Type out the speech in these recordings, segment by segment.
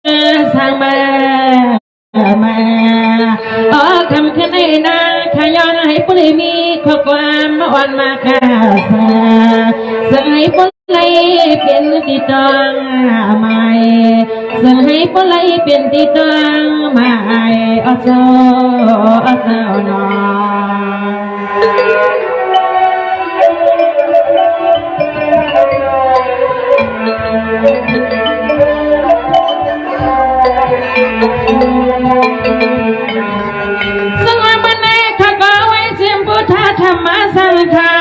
สร้างมาคำขึ้นในนาขย้อนให้ปุริมีข้อความอ่อนมาคาสาสั่งให้ปุริเป็นติดต้องไม่สั่งให้ปุริเป็นติดต้องไม่เจ้าหนอสังวรมันในข้าก็ไว้เสียมพุทธธรรมสังฆา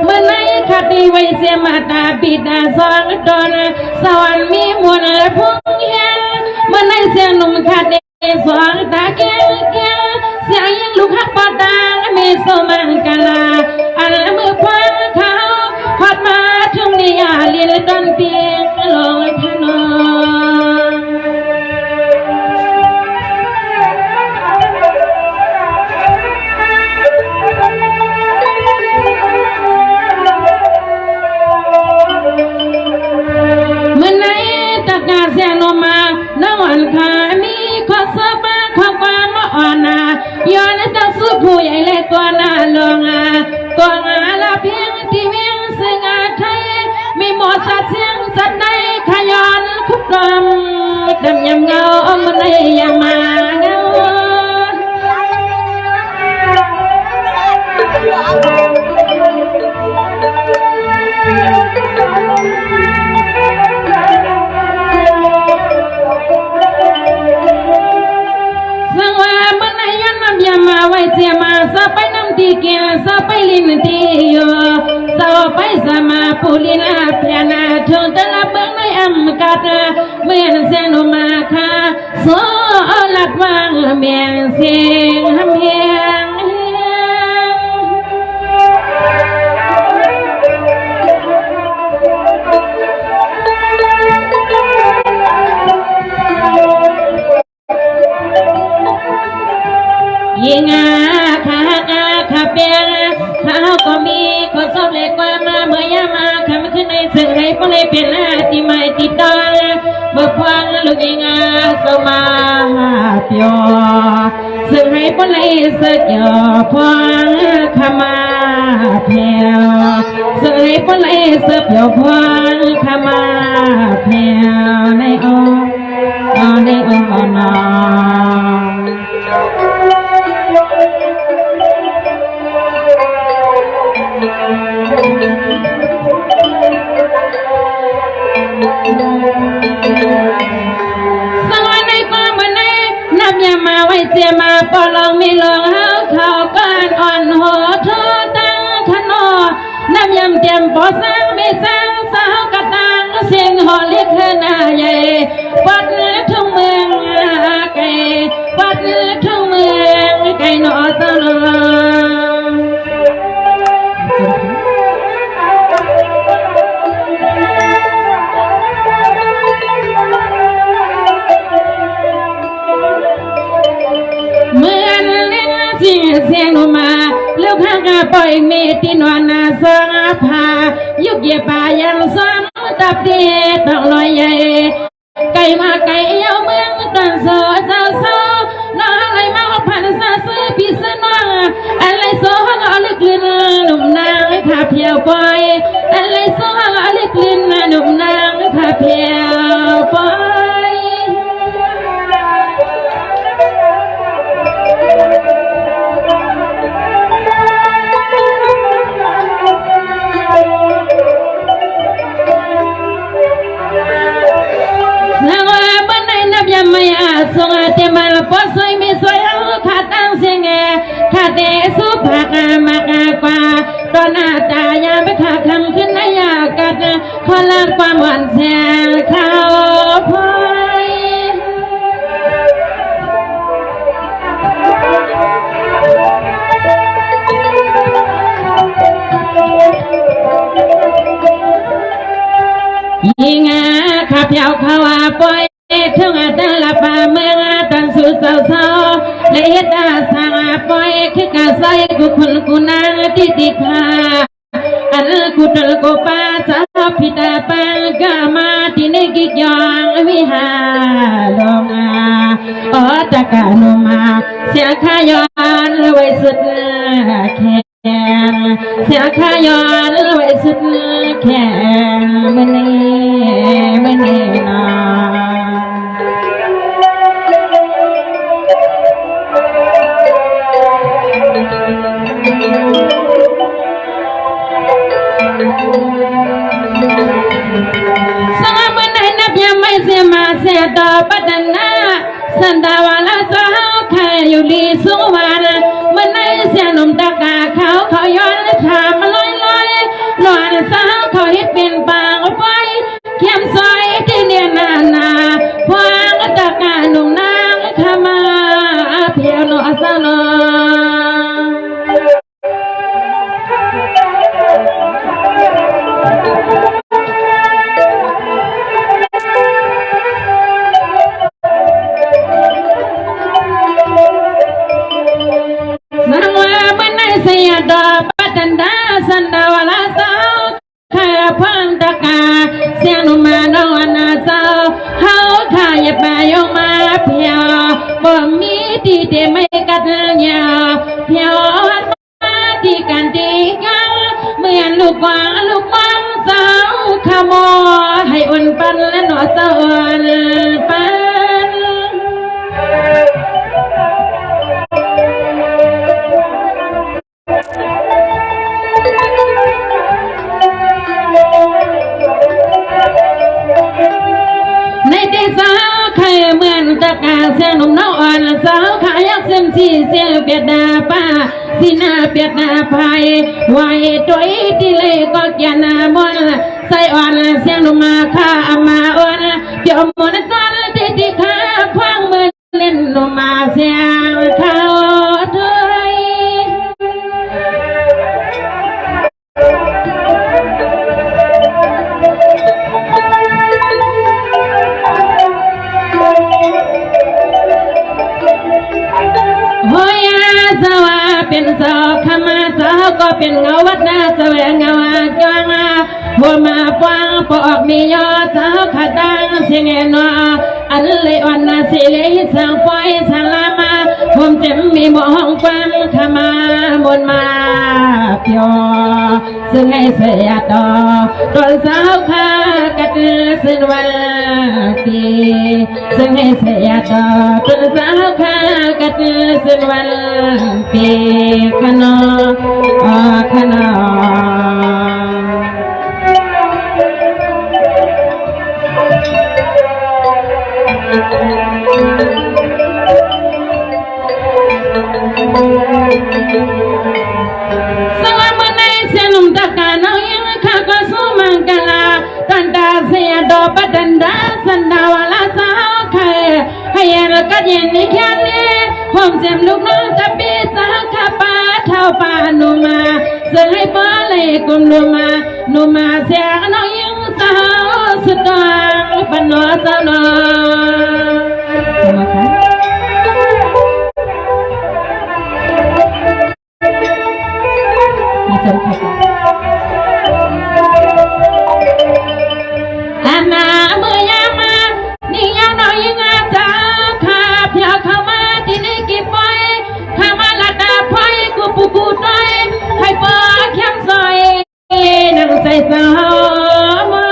เมื่อในขัดดีไว้เสียมาตาบิดาสองตนสวรรค์มีมวลพุ่งเฮียเมื่อในเสียงนุ่มขัดดีสองตาเกี้ยเสียงยังลูกหักปอตามีสมังกาลาอันมือคว้าเขาหอดมาถึงนิยาลีลดนเตียงลงถนนเสียงลมมาน้องอันขามีข้อสอบข้อความอ่อนนาย้อนตั้งสู้ผู้ใหญ่เลยตัวหน้าลงตัวงาละเพียงที่เวียงเสียงไทยมีหมดสัตว์เสียงสัตว์ในขย้อนคุกกลมดำยำเงามันเลยยังมาเงามาไว้เสียมาสไปน้ำตีเกียสไปลินตีโยสไปสมาปุลินาเพียนาทงตะลับเบิ้งในอัมกัดเมื่อเสียงลมาคาโซลัดวางเมียงเสียงหำเฮียงยิงขาเปียเขาก็มีข้อสอบเล็กกว่ามาเมื่อยามาคำขึ้นในสื่อไรพวกเลยเป็นที่ไม่ติดตองเมื่อพวงลูกยิงสมาเปียวสื่อไรพวกเลยสึกยอพวงขมาเพียวสื่อไรพวกเลยสึกยอพวงขมาเพียวในองนอสังวันในความมันในนับยามาไว้เสียมาปอลองไม่ลองเฮาเขาการอ่อนหัวเธอตั้งขนอนับยำเตรียมปอสร้างไม่สร้างสาวกระตังเสียงหอเล็กเธอหน้าใหญ่ปัดทุ่งเมืองไก่ปัดทุ่งเมืองไก่หนอตะลเสียงลงมาแล้วข้างกาปล่อยเมตินวลนาสงผายุกเย่ป่ายังสอนตับเดียต้องลอยใหญ่ไก่มาไก่เอาเมืองตันโซเจ้าโซน้องอะไรมาพันซาซื้อพิษน้องอะไรโซฮังเอาเล็กลิ้นหนุ่มนางขาเพียวปล่อยอะไรโซฮังเอาเล็กลิ้นหนุ่มนางขาเพียวปล่อยไม่อาสงเตมาลปอสวยมีสวยเอาขาตั้งเสียงขาเตสุภากามากกว่าตอนหน้าตายาไปขาคำขึ้นในยากัดพอลักความหวานแสงเขาพอยยิงขาเพียวเขาปล่อยทุ่งตะลับเมืองตันสุดเศร้าและเหตุสางปล่อยคือกาใส่กุคนกุนางติคาอันกุตลกุปาสาพิตาปังกามาที่ในกิจยองวิหารลง ตะกาโนมาเสียขายอนไว้สุดแขนเสียขายอนไว้สุดแขนมันนี่นาสังมันในนับยามไม่เสียมาเสียต่อปัตนาสันดาวาลาสาวใครอยู่ดีสุวรรณมันในเสียหนุ่มตะกาเขาย้อนถามลอยนวลสาวเขาให้เป็นปางไฟเข้มซอยที่เนียนาพวงตะกาหนุ่มนางขมาเพียวโนอสนอเสียดอปัตดาสันดาวลาสาวข้าพังตะกาเสียงนุมาโนนาสาวเขาข้าอย่าไปยงมาเพียวบ่มีที่เดไม่กัดยาเพียวหันมาที่กันดีกันเหมือนลูกวางสาวขโมยให้อุ่นปันและหนอสาวปันในที่สาวใครเหมือนตะกาเสียงนุ่มน้องอ่อนสาวขายักเส้นที่เสียเปียดาป้าสีหน้าเปียดาพายไว้ตัวที่เล่ก็แก่นามนใส่อ่อนเสียงนุ่มมาข้ามาอ่อนเปียวมนตอนที่ข้าพังมือเล่นนุ่มมาเสียงเขาเถยโหยสวาเป็นสาวขมาสาวก็เป็นเงาวัดนาแสวงเงาจวงหัวมาปวางปอกมียอสาวขาดังเสียงเนาอันเลยอ่อนนาสิเลยสังปอยสังลามาผมเจ็บมีมองกว้างขมามนมาเพียวซึ่งไอเสียดอตัวสาวขากัดสิ้นวันปีซึ่งไอเสียดอตัวสาวขากัดสิ้นวันปีขนอสังมันในเสียนุ่มตะกาน้องยังข้าก็สู้มังกลาตันดาเสียดอปัตดาสันดาวลาสาวใครให้ยันกัดเย็นนี่แค่นี้ผมเจ็บลูกน้องตะปีสาขาป้าเท่าป้าหนูมาเสือให้ป้าเลยกุมหนูมาเสียน้องยังสาวสุดดังปนอสาวนออามาเมื่อยามานี่ยาน้อยยังอาจาข้าเพียวเข้ามาที่นี่กี่ปอยข้ามาละดาพอยกูปูกูน้อยให้ปอเข้มซอยนั่งใส่สาวมา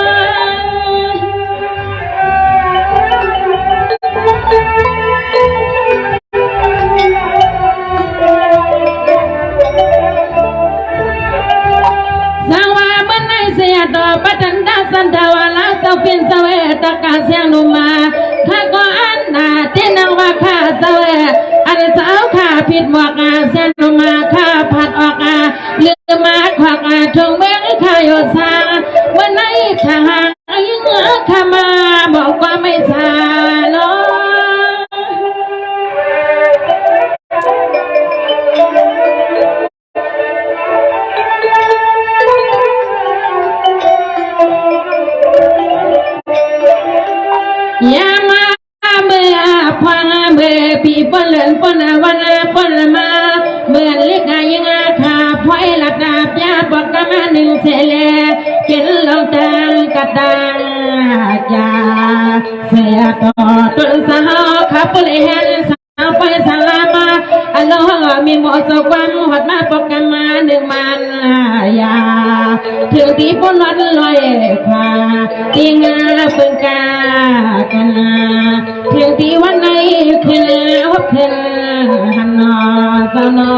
สังว่ามันในเสียดอปัตดาสันดาวลาสาวเป็นสาวตะกาเสียงนุ่มมาข้าก็อันนาเต้นนังว่าข้าสาวอันสาวข้าผิดหมวกเสียงนุ่มมาข้าผัดออกเลือมาขวักทงเมืองข้าโยซาวันไหนทหารยังข้ามาบอกว่าไม่ซาลยามาเมื่อพังเมื่อปีปนเลือนปนวันปนมาเมื่อเล็กยังขาพอยละดาบยาบอกกมาหนึ่งเสลกินลงตังกระตังยาเสียต่อต้นสาวขับเลยเห็นสา มีหมอสกวันหอดมาปกกันมาหนึ่งมันยาถึงที่พ้นวัดลอยผ่าที่งาเปิงกากันถึงที่วันไหนขึ้นแล้วขึ้นหันนอสนอ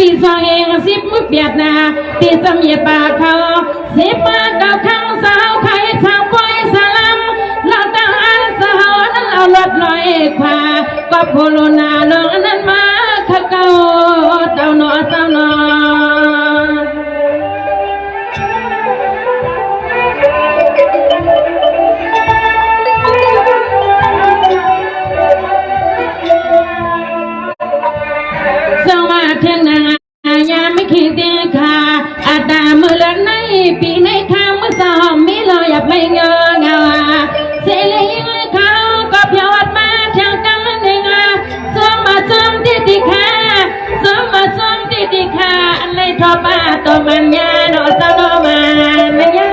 ปีสองเองสิบมือเปียดนาตีสมีปากเขาสิบมาเก่าข้างสาวไข่สาวปอยสลัมเราตั้งอันสาวนั้นเอารถลอยพาก็โคโรนาน้องนั้นมาข้าเก่าเต่าหนอเต่าหนอสวัสดีนะยามไม่คิดดีค่ะอาตาเมื่อละในปีในข้างเมื่อสอบมีรอยอยากไม่เงาเงาเสียเลยยังไงเขาก็เพียววัดมาเที่ยวกันในงาซ้อมมาซ้อมดีดีค่ะซ้อมมาซ้อมดีดีค่ะอันในทอป้าตัวมันยาโนสาวโนมันยา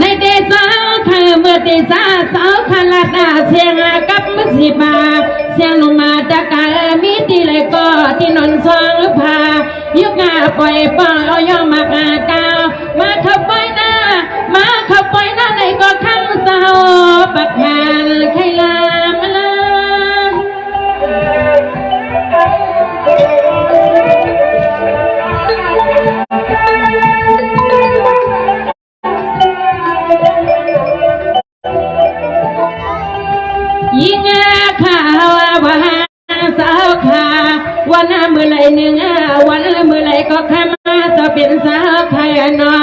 ในเดชสาวเธอเมื่อเดชสาวขลาดาเสียงกับมือสิบาเสียงลงมาจากกามีตีเลยก็ที่นนสวงพายุกาปล่อยปล่อยเอาย่อมากากาวมาขับไปหน้ามาขับไปหน้าในก็ข้างสาวปักหานใครลามลายิ่งข่าวว่าสาวขาวันเมื่อไรหนึ่งวันเมื่อไรก็ข้ามาจะเป็นสาวใครนอ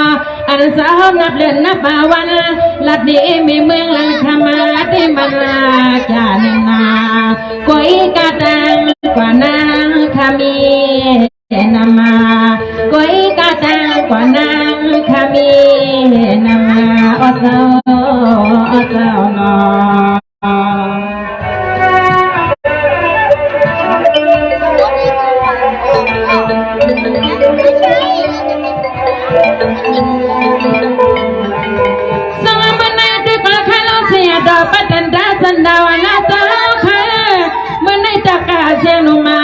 อันสาวนับเดือนนับวันลัดดีมีเมืองลังขมาที่บรรลาจานินาก้อยกาตังกว่านางขมีนามาก้อยกาตังกว่านางขมีนามาอเจ้าหนอสวมนาด้วยปากข้าวเสียดอกปัตตันดาสันดาวนาสาวค่ะเมื่อในตะกาเสียนุมา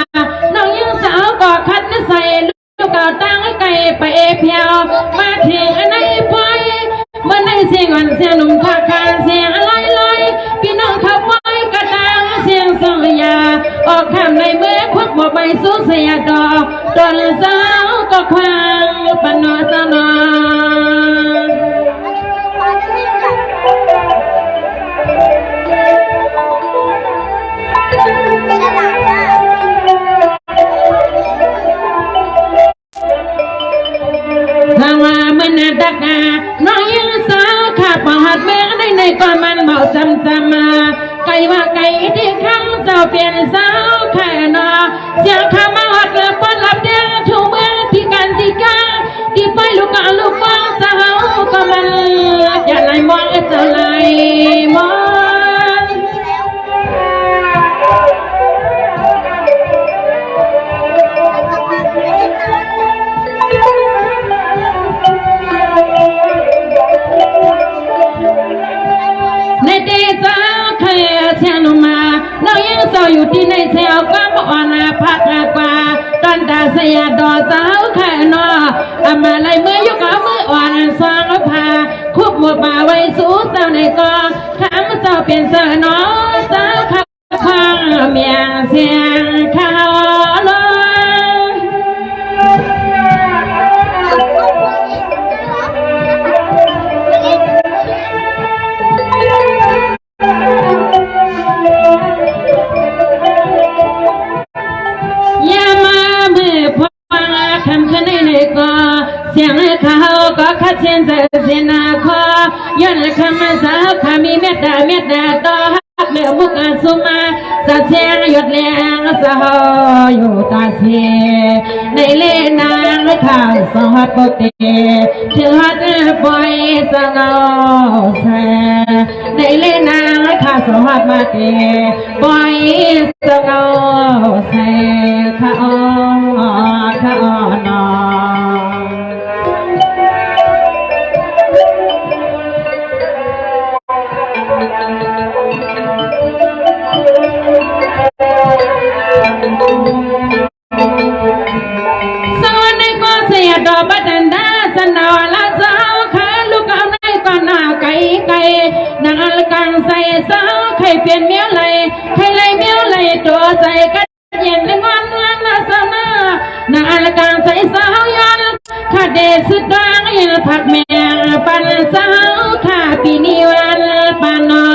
น้องยังสาวก็คัดใส่ลูกก็ตั้งไก่ไปเพียวมาถึงในปอยเมื่อในเสียงวันเสียนุ่มขาขาเสียงลอยพี่น้องขับไว้กระดังเสียงส่งยาออกข้ามในเมื่อควักบ่ใบสู้เสียดอกตอนสาวก็ควางปนอสนอถ้าว่ามันดักน้องยังสาวขาดปอดเมื่อในก็มันเมาจำมาไก่ว่าไก่ที่คำเจ้าเปลี่ยนสาวแค่นอเสียงข้ามาหอดเลยปนรับเดียงถูกเมื่อที่กันที่กาที่ไปลูกก็ลูกบ้องสาวก็มันอย่าไล่มองเจ้าไล่มองในเดชสาวเคยเสียนุมาน้องยังสาวอยู่ที่ในเซลก็บอกนาพักกว่าตอนตาเสียดอสาวแค่นออามาไล่เมื่อยุกเอามืออ่อนสวงพาคุบหมดบ่าไว้สู้สาวในกองข้ามสาวเป็นเสือนอสาวขับข้างเมียเสียงข้าวลเสียงเขาก็คัดเสียนเสียนาคอย้อนคำสาวขามีเมตตาต่อฮัก ลือมุกสุมาสัจเจหยุดเลี้ยงสหอยู่ตาเสียในเล่นางข่าวสหัสปกติถึงหัดปล่อยสังเอาแสในเล่นางข่าวสหัสมาตีปล่อยสังเอาแสข้าวนอสอนในก็เสียดอกบัดดาสนาวละสาวขาลูกเอาในก็หน้าไก่นางละกังใส่สาวใครเปลี่ยนเมียไหลใครไล่เมียไหลตัวใส่กันเย็นในงอนเงินละสาวนางละกังใส่สาวยันข้าเดสุดดางยันผักแมงปันสาวข้าปีนิวันปานอ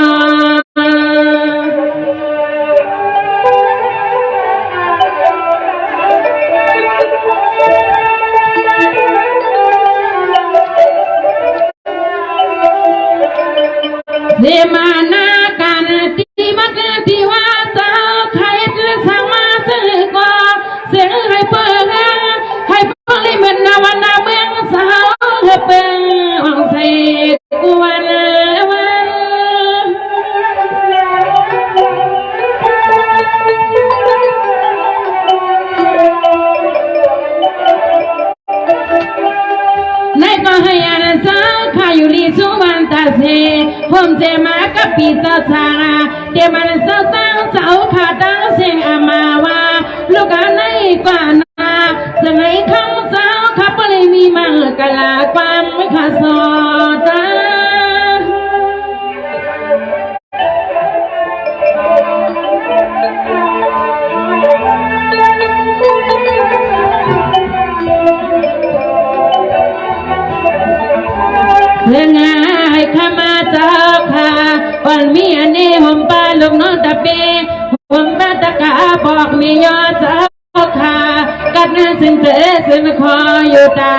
เสมานาการที่มักที่ว่าเจ้าใครจะสั่งมาซื้อก็เสียงให้เปิดให้เปิดเลยเหมือนนาวันนาเมืองสาวให้เปิดใส่กวนในก็ให้อาณาสาวข้าอยู่ลีสุวรรณตาเสผมเจมากับปีเจ้าชาเดี๋ยวมันเศร้าเจ้าขาตั้งเสียงอามาวาลูกอันไหนกว่านาสมัยข้างเจ้าข้าปเลยมีมังกลาความไม่ขาดสอตาเรื่องง่ายข้ามาเจ้าค่ะวันมีอันนี้ผมปาลูกน้องตะเปผมปาตะกาบอกมียอเจ้าค่ะกัดนั้นซึ่งเธอซึ่งคออยู่ตา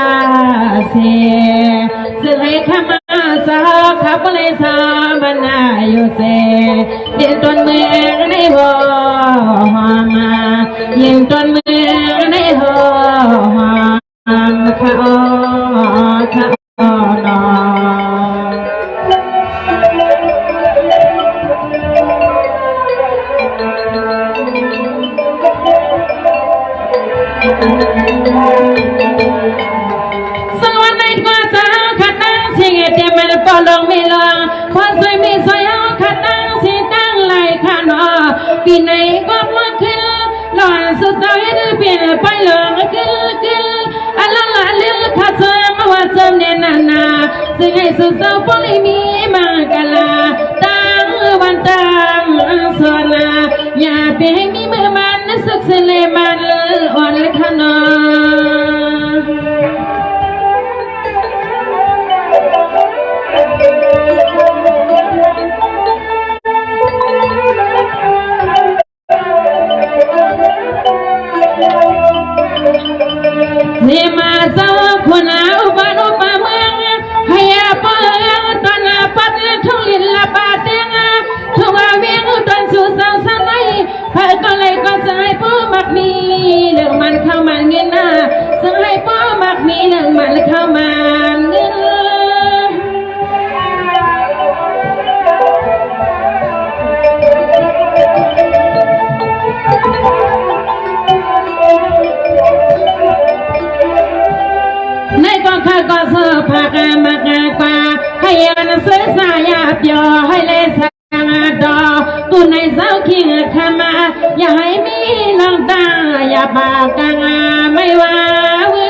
เสียซึ่งให้ข้ามาเจ้าค่ะก็เลยสามันนาอยู่เสียเดินต้นเมืองในหัวมายิงต้นเมืองในหัวข้านอสักวันไหนก็จะขัดตั้งสิ่งเดียวมันปลงไม่ลงพอสวยไม่สวยเอาขัดตั้งสิ่งตั้งไหลข้านอปีไหนก็พลังขึ้นหล่อนสุดสาวเห็นเปลี่ยนไปหลงขึ้นอันละเรื่องข้าเจอมาว่าเจอเนี่ยนาซึ่งให้สุดสาวพอเลยมีมังกลาตั้งวันตั้งส่วนนาอย่าไปให้มีมือมันสุขเสลมันอ่อนข้านอเสียมาเจ้าคนเอาบ้านอุปเมืองให้อาเปิงตอนอาปัดทุ่งลินละบาเตียงทุ่งอาเวียงตอนสู่สาวสันไลเพื่อก็เลยก็สายพ่อมักมีเรื่องมันเข้ามาเงินสายพ่อมักมีเรื่องมันเข้ามาเงินในกองข้าก็เสื้อผ้ามากกว่าให้ยันเสื้อสายาเปียวให้เลยสังดอกูในเจ้าขิงข้ามาอย่าให้มีน้องตาอย่าปากกังไม่ว่าวิ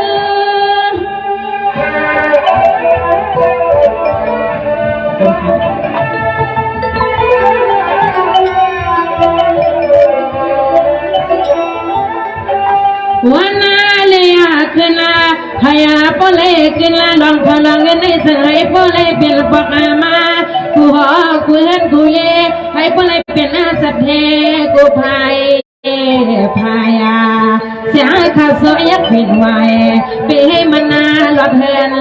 วันนาเลียขึ้นละให้ปอเลยขึ้นละลองพลังเงินในสายปอเลยเป็นปากมากูหอกูเห็นกูเย่ให้ปอเลยเป็นอาสัตย์เทกูพายพายาเสียข้าสอยยักผิดไว้ไปให้มันนาหลอดเฮิน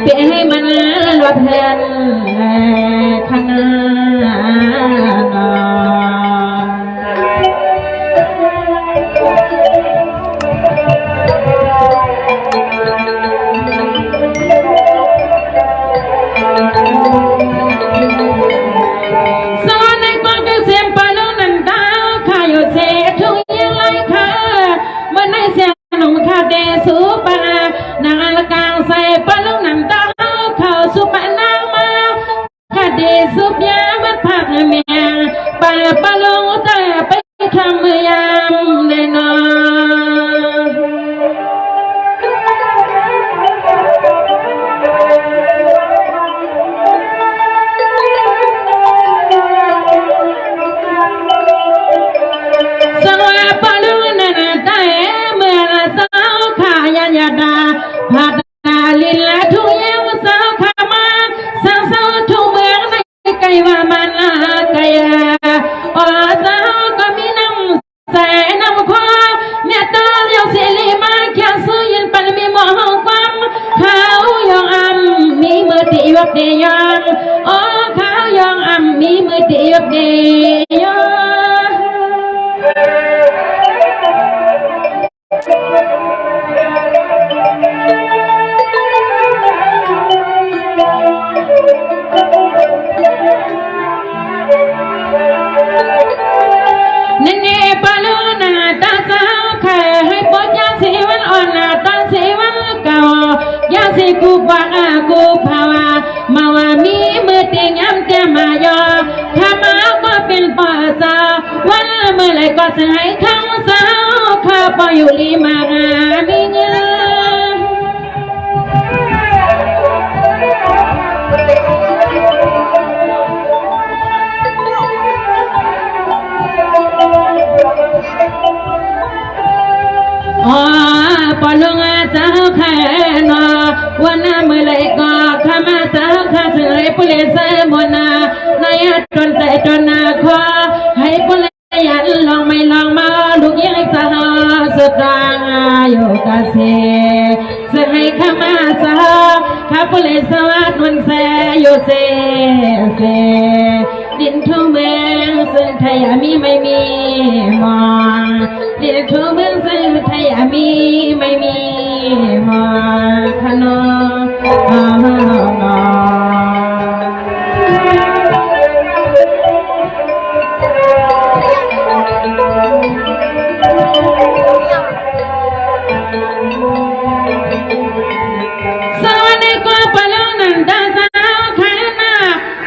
ไปให้มันนาหลอดเฮินขนา สุบยาวัดผักเมียป่าปะลงแต่ไปทำมือยามในนอสวาปะลุนนาตาเมื่อสาวขายายาดาผัดลินละทุเยวสาวขามาสาวสาวทุเมืองในไกลว่ามันไกลอ๋อสาวก็มีน้ำใจน้ำคอเมียตาเลี้ยวเสียลีมาแค่ซื้อยินปันมีหมอห้องความเขายองอ่ำมีมือตีวับเดียงอ๋อเขายองอ่ำมีมือตีวับเดียงเนเน่ปาลูนาตาสาวแค่ให้ปดยาสีวันอ่อนนาตอนสีวันเก่ายาสีกูปากกูภาวะมาว่ามีมือติงย้ำแจ่มายอถ้ามาก็เป็นป่าจาวันเมื่อไรก็จะให้ทั้งสาวข้าปอยู่ลีมามีเงินอ๋อปอลุงเจ้าแค่นอวันนั้นเมื่อไรก็ข้ามาเจ้าข้าจะเลยปุเลเสมนานายจนใจจนนาคอให้ปุเลยันลองไม่ลองมาลูกยังสาวสุดรังอยู่กเสจะให้ข้ามาเจ้าข้าปุเลสวัสดิ์มันแสอยู่เสดินทุ่งเมืองซึ่งไทยมีไม่มีมองดินทุ่งเมืองซึ่งไทยมีไม่มีมองขนสวัสดีกว่าปะลุงนันตาสาวขาหน้า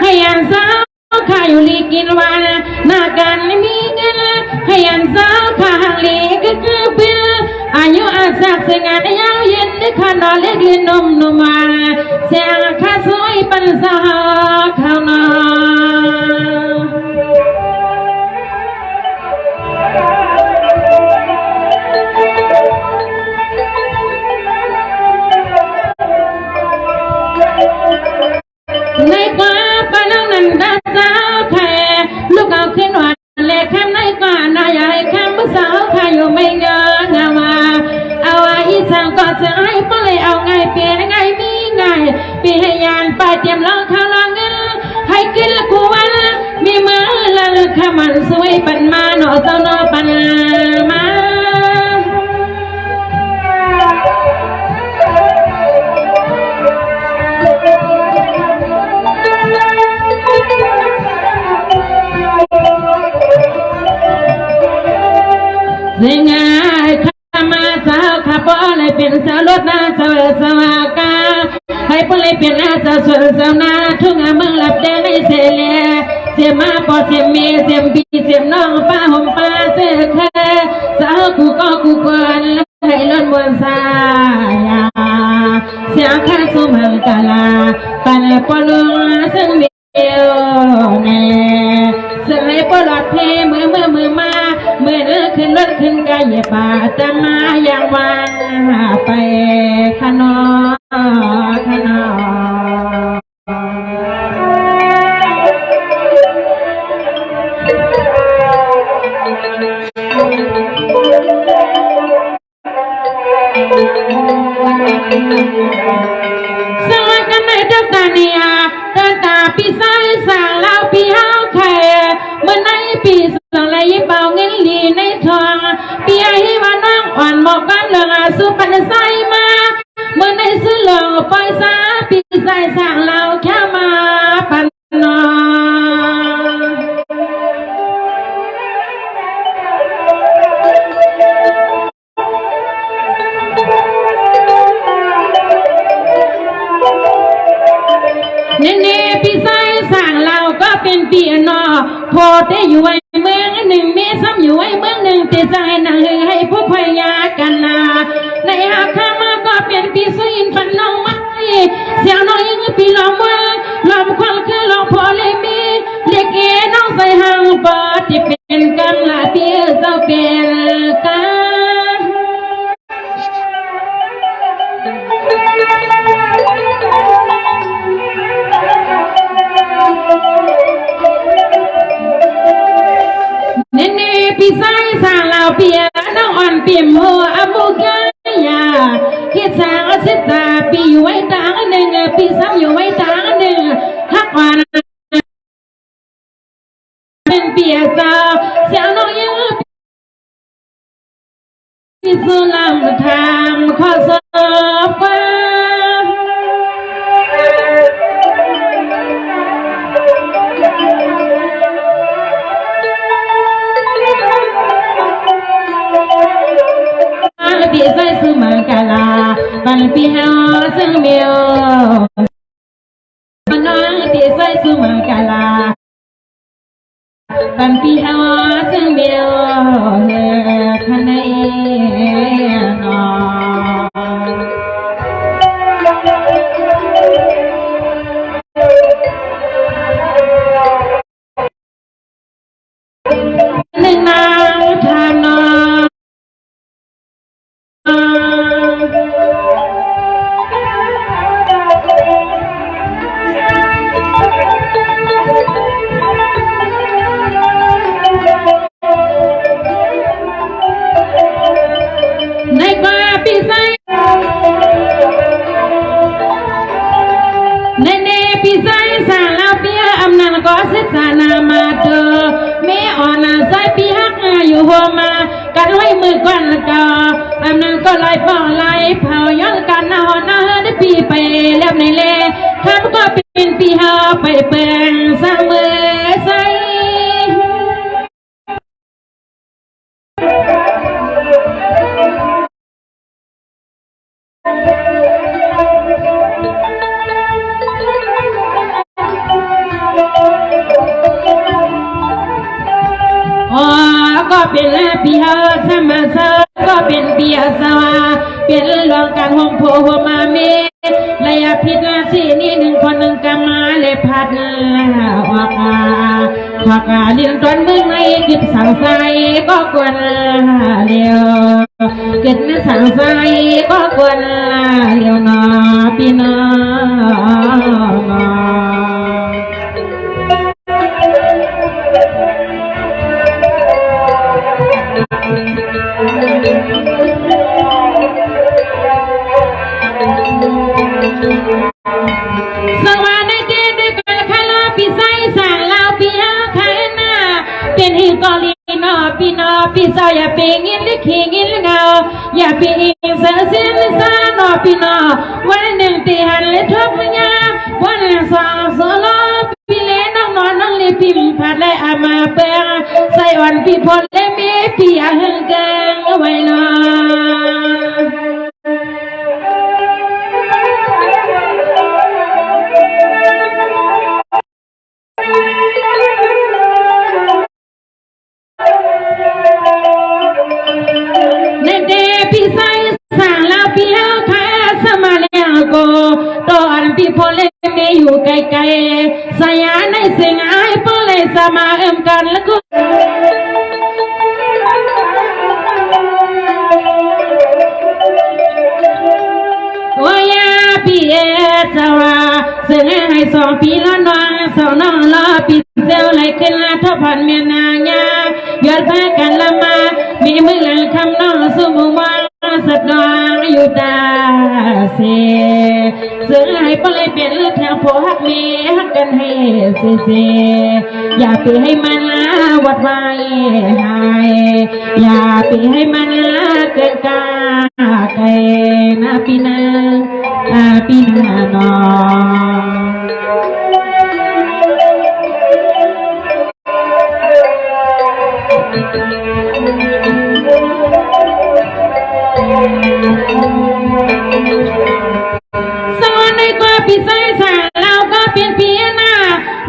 ให้ยันสาวข้าอยู่ลีกินวันหน้ากันมีเงินให้ยันสาวข้าหังลีก็คือเพื่ออายุอาศักดิ์สง่ายาวเย็นได้ข้านอนเล็กลินนมมาเสียงข้าสวยปันสาวข้าวนอในกว่าปะลุงนันตาสาวแค่ลูกเอาขึ้นวันเล็กข้ามในกว่านายใหญ่ข้ามสาวข้าอยู่ไม่เงางามาเอาอีสังก็จะให้ปเลยเอาไงเปลี่ยนไงมีไงปีให้ยานไปเตรียมลองข้าวลองเงินให้กินละกูวันมีมือละข้ามันสวยปันมาหนอเจ้าหนอปันมาเสียงข้ามาเจ้าข้าปอเลยเป็นสาวรถหน้าเจ้าสวากาให้ปอเลยเป็นอาเจ้าส่วนสาวนาทุ่งเมืองหลับแดงในเสลียเสียมาปอเสียเมเสียบีเสียน้องป้าห่มป้าเสียแค่สาวกูก็กูกวนให้ล้นบนสายาเสียข้าสุมังกาลาปันปอลุงซึ่งเดียวแน่สมัยปลอดเพมือมาเมื่อเนื้อขึ้นรถขึ้นกายป่าจะมาอย่างวันไปขนอสวัสดีกันในเจ้าตาเนียเจ้าตาปีไซสั่งเล่าปีเฮาแค่เมื่อในปีสั่งไรเป่าเงินลีในทองปีไอ้ว่าน้องอ่อนบอกกันเรื่องสุปันไซมาเมื่อในซื้อเหลืองปล่อยซาปีไซสั่งเล่าแค่มาปันนอ เนเน่พี่ไส้สั่งเรา เป็นปีนอโพเตอยู่ไว้เมืองหนึ่งเมซ้ำอยู่ไว้เมืองหนึ่งแต่ใจนั่งให้ผู้พยากันนาในอาคามาก็เป็นปีสุอินฟันน้องไม้เสียงน้อยยังปีลมวันลมควันคือลมพอเลยมีเล็กเอ๋น้องใส่หางปอดที่เป็นกำลาเตี้ยเจ้าเป็นกันเนเน่พี่สายสางลาวเปียน้องอ่อนเปี่ยมหัวอบุกายาคิดสางสิตาปีอยู่ไว้ตางหนึ่งปีซ้ำอยู่ไว้ตางหนึ่งฮักอ่อนเป็นเปียเจ้าเสียงน้องยังที่สุลามทางข้อสอบฟ้าปีใส่สมังกาลาบันปีหาซึ่งเมียวน้องปีใส่สมังกาลาบันปีหาซึ่งเมียวคันเอนอหนึ่งนางทานนอในกว่าปีไซในเนปีไซสาลาเปียอำนาจก็ศึกษานามาเธอแม่อ่อนใส่ปีฮักอยู่หัวมากันไว้มือก่อนละก็อำนาจก็ไล่ป้องไล่เผาย้อนกันนอนได้ปีไปแล้วในเล่ทำก็เป็นปีหาไปเปิงสร้างมือใส่ก็เป็นปีหาสมาสก็เป็นปีอาสวาเป็นหลวงการห้องโพหัวมาเมระยะพิษนาสีนี่หนึ่งคนหนึ่งกำมาเลยพัดออกาเลี้ยงตอนเมืองในกิดสังไสก็กวนเลี้ยวกิดสังไสก็กวนเลี้ยวนอปีนอสวัสดีเด็กเด็กคาลาปีไซสางลาวปีอาคานาเป็นฮิกอลีนอปีซอยอย่าเปงินลิขิงินเงาอย่าเปอิงเสือเสียนซานอปีนอวันหนึ่งตีหันเลยทุกงาวันสองโซโลปีเล่น้องนอนน้องลีพิมพัดและอามาเปิงใส่วันปีพลและเมปีอาหึงเกิงไว้นอพี่พอเล่ไม่อยู่ไกลๆสยามในเสียงไอ้พอเล่สมาเอ็มกันแล้วก็โอ้ยพี่เอเจ้าเสียงให้สองปีละน้องสองน้องละปีเจ้าเลยขึ้นละทพันเมียนายายอดพากันละมามีมือหลังคำน้องสมุมาสัตว์น้องอยู่ตาเสียให้ปเลยเป็นแถวพอฮักเมฮักกันให้เสียอย่าไปให้มันวัดไว้หายอย่าไปให้มันเกินกาไกลนะปีนาปีนานอสอนในกว่าปีไซสาเราก็เป็นปีหน้า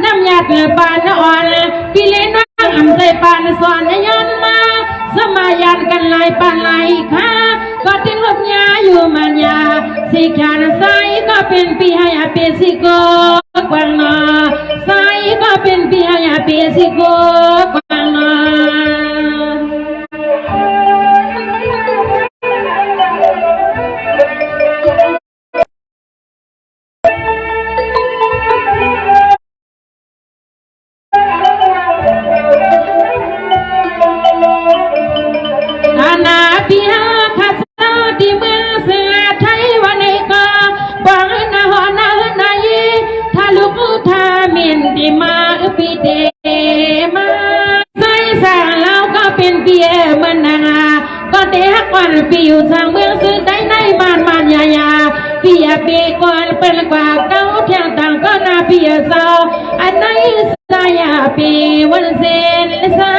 น้ำยาเกลือ ปานอ่อนพี่เล่นน้องอำใจปานสอนย้อนมาสมายันกันลายปานลายค่ะก็ทิ้งลบยาอยู่มันยาสิขานใสก็เป็นปีให้อาเปสิโกกวางนอใสก็เป็นปีให้อาเปสิโกกวางนอปีอยู่ทางเมืองซื้อได้ในบ้านบ้านยายาพี่ยาเบก่อนเป็นกว่าเก้าเที่ยงต่างก็นาพี่สาวอันไหนสายาปีวันเซนซา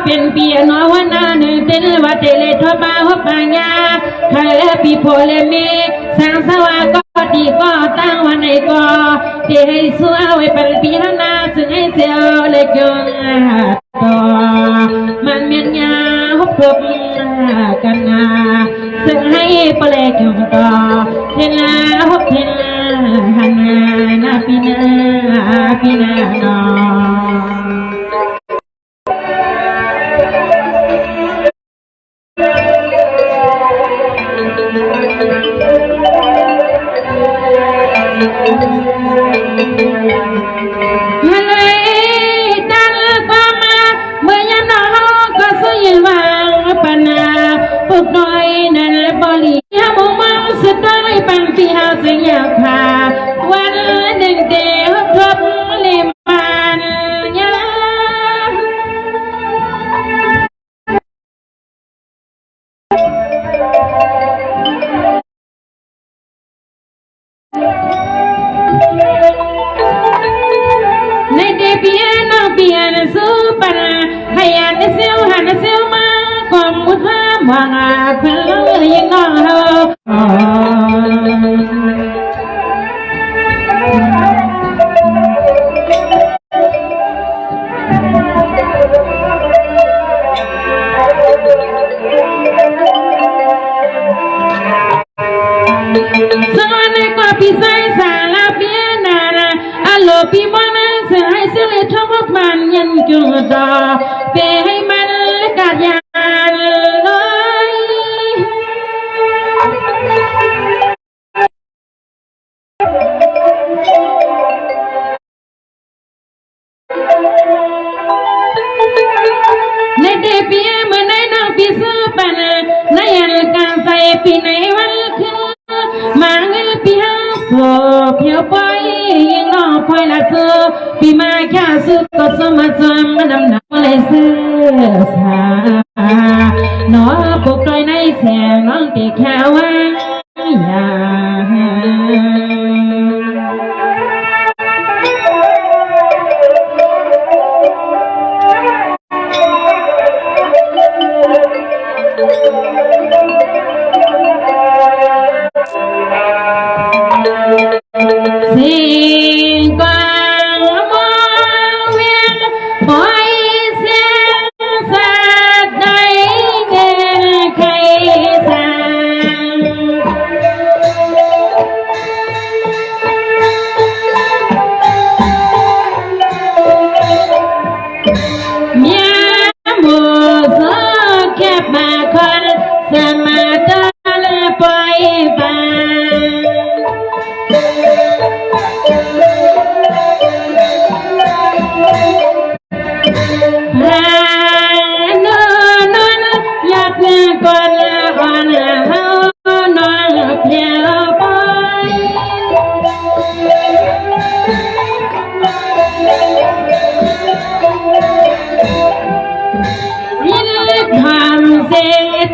เป็นปีนอวันนั้นเดินวัดเตเลทบ้าหัวปัญญาใครปีโพเลเมสังสวาก็ดีก็ตั้งวันไหนก็เดี๋ยวให้สวยไว้เป็นปีหน้าจึงให้เสียวเลยจงต่อมันเมียนยาฮบพบกันนาจึงให้เปลกจงต่อเทนาฮบเทนาหันนาปีนาปีนานอในเดเปียน้องเปียนสู้ปัญให้ยันเซลหันเซลมาความมุทามวางอาเพื่อยังน้องเราสอนในกว่าพี่ใส่สาลาเปียนาอโลพี่บ้านเสียให้เสียเลยทั้งวักมันยันจุดต่อเปให้มันกาดยานเลยในเดเปียเมื่อในน้องพี่ซื้อปันในยันการใส่ปีในวันคืนมาเงินปีห้าสอบเพียวไปยังน้องพลอยละเจอปีมาแค่ซื้อก็สมัครจำมันนำหนักเลยซื้อสาน้องปลุกลอยในแสงน้องตีแค่ว่าอย่า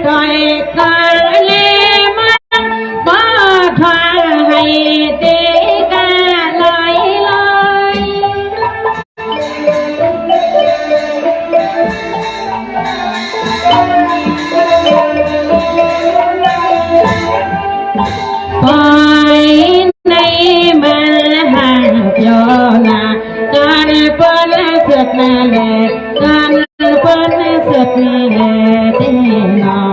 ต่อยกันเลยมันบ่ทว่าให้เตกาลอยลอย กันเปิ้นสุดเตนอ